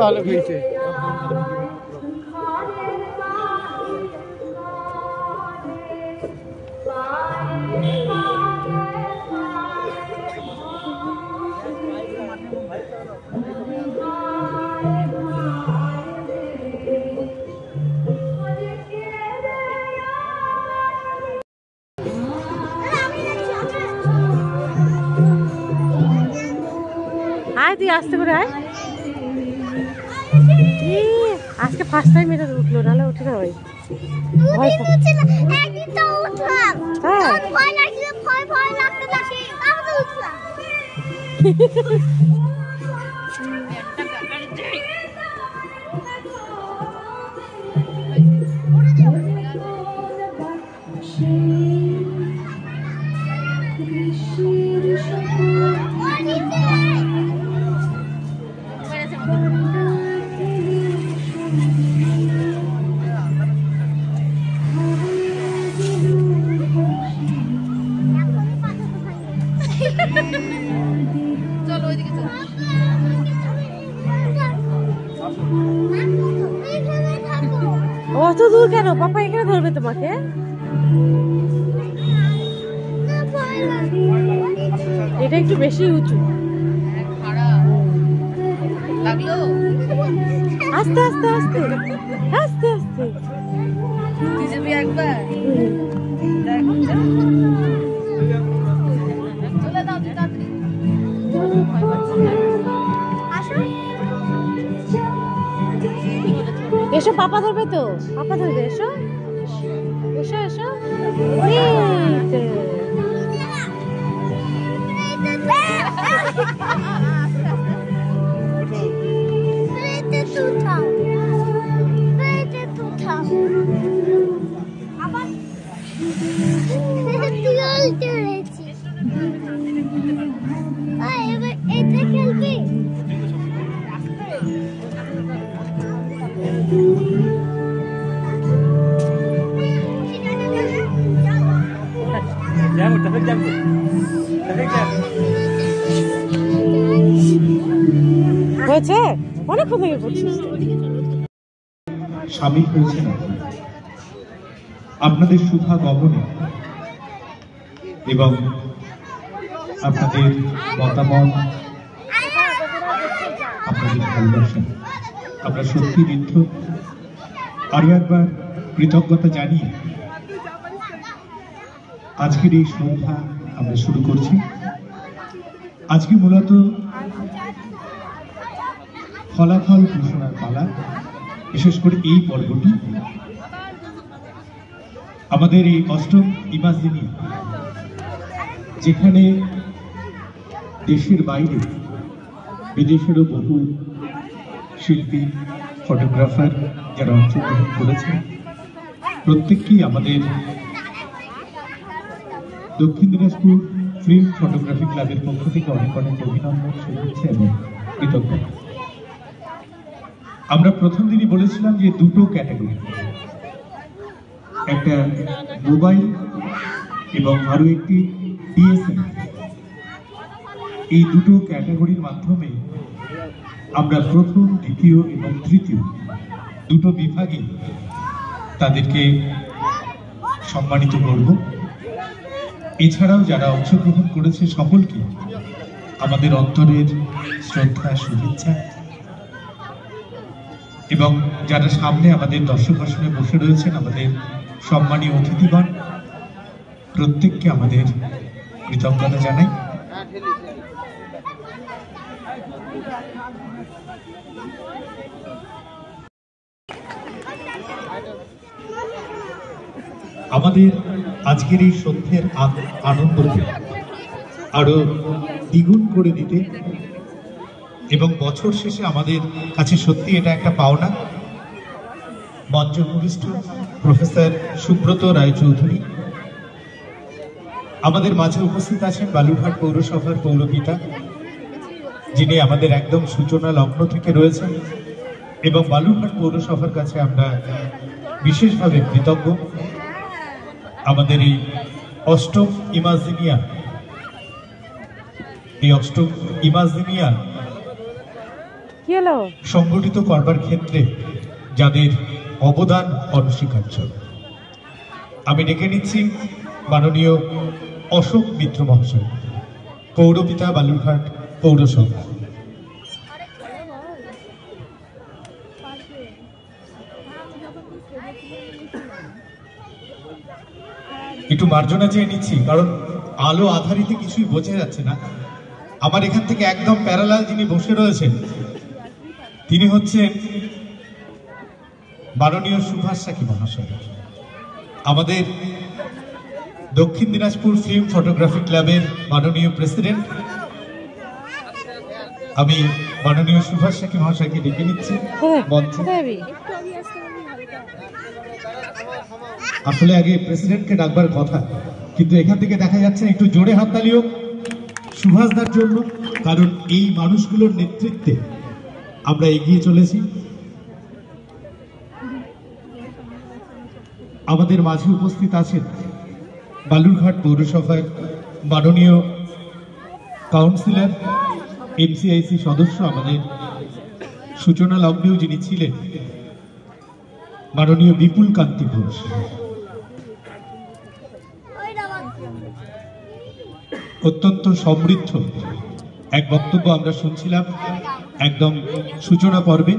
ভালো খেয়েছে। আয় তুই আসতে করে আয়। আজকে ফার্স্ট টাইম এটা উঠলো, নাহলে উঠে না ভাই। অত দূর কেন? পাপা এখানে ধরবে তোমাকে। এটা একটু বেশি উঁচু। আস্তে আস্তে আস্তে আস্তে আস্তে একবার এসো, পাপা ধরবে তো, পাপা ধরবে। এসো এসো এসো। হয়েছে অনেকক্ষণ থেকে করছিস। সামিল হয়েছেন আপনাদের শুভা গমনে এবং আপনাদের মতামত, আপনাদের ভালোবাসা আমরা সত্যি ঋদ্ধ। আরো একবার কৃতজ্ঞতা জানিয়ে আজকের এই সন্ধ্যা আমরা শুরু করছি। আজকে মূলত ফলাফল ঘোষণার পালা, বিশেষ করে এই পর্বটি আমাদের এই অষ্টম ইমাজিনি, যেখানে দেশের বাইরে বিদেশেরও বহু শিল্পী, ফটোগ্রাফার যারা অংশগ্রহণ করেছেন, প্রত্যেককেই আমাদের দক্ষিণ দিনাজপুর ফিল্ম ফটোগ্রাফি ক্লাবের পক্ষ থেকে অনেক অনেক অভিনন্দন, শুভেচ্ছা এবং কৃতজ্ঞতা। আমরা প্রথম দিনই বলেছিলাম যে দুটো ক্যাটাগরি, একটা মোবাইল এবং আরো একটি ডিএসএলআর, এই দুটো ক্যাটাগরির মাধ্যমে আমরা প্রথম, দ্বিতীয় এবং তৃতীয় দুটো বিভাগে তাদেরকে সম্মানিত করব। এছাড়াও যারা অংশগ্রহণ করেছে সকলকে আমাদের অন্তরের শ্রদ্ধা, শুভেচ্ছা, এবং যারা সামনে আমাদের দর্শক আসনে বসে রয়েছেন, আমাদের সম্মানীয় অতিথিগণ, প্রত্যেককে আমাদের কৃতজ্ঞতা জানাই। আমাদের আজকের এই সন্ধ্যের আনন্দকে আরো দ্বিগুণ করে দিতে এবং বছর শেষে আমাদের কাছে সত্যি এটা একটা পাওনা, মঞ্চভূমিষ্ঠ প্রফেসর সুব্রত রায়চৌধুরী আমাদের মাঝে উপস্থিত আছেন, বালুরঘাট পৌরসভার পৌরপিতা, যিনি আমাদের একদম সূচনা লগ্ন থেকে রয়েছেন এবং বালুরঘাট পৌরসভার কাছে আমরা বিশেষভাবে কৃতজ্ঞ। আমাদের এই অষ্টম ইমাজিনিয়া, সংগঠিত করবার ক্ষেত্রে যাদের অবদান অনস্বীকার্য, আমি ডেকে নিচ্ছি মাননীয় অশোক মিত্র মহাশয়, পৌরপিতা, বালুরঘাট পৌরসভা। একটু মার্জনা চেয়ে নিচ্ছি, কারণ আলো আধারিতে কিছুই বোঝা যাচ্ছে না। আমার এখান থেকে একদম প্যারালাল যিনি বসে রয়েছেন, তিনি হচ্ছেন মাননীয় সুভাষ সাকি মহাশয়, আমাদের দক্ষিণ দিনাজপুর ফিল্ম ফটোগ্রাফি ক্লাবের মাননীয় প্রেসিডেন্ট। আমি মাননীয় সুভাষ সাকি মহাশয়কে ডেকে নিচ্ছি মঞ্চে। আসলে আগে প্রেসিডেন্টকে ডাকবার কথা, কিন্তু এখান থেকে দেখা যাচ্ছে একটু জোরে হাততালিও সুভাষদার জন্য, কারণ এই মানুষগুলোর নেতৃত্বে আমরা এগিয়ে চলেছি। আমাদের মাঝে উপস্থিত আছেন বালুরঘাট পৌরসভার মাননীয় কাউন্সিলর, এমসিআইসি সদস্য, আমাদের সূচনা লগ্নেও যিনি ছিলেন, মাননীয় বিপুল কান্তি ঘোষ। অত্যন্ত সমৃদ্ধ এক বক্তব্য আমরা শুনছিলাম একদম সূচনা পর্বে।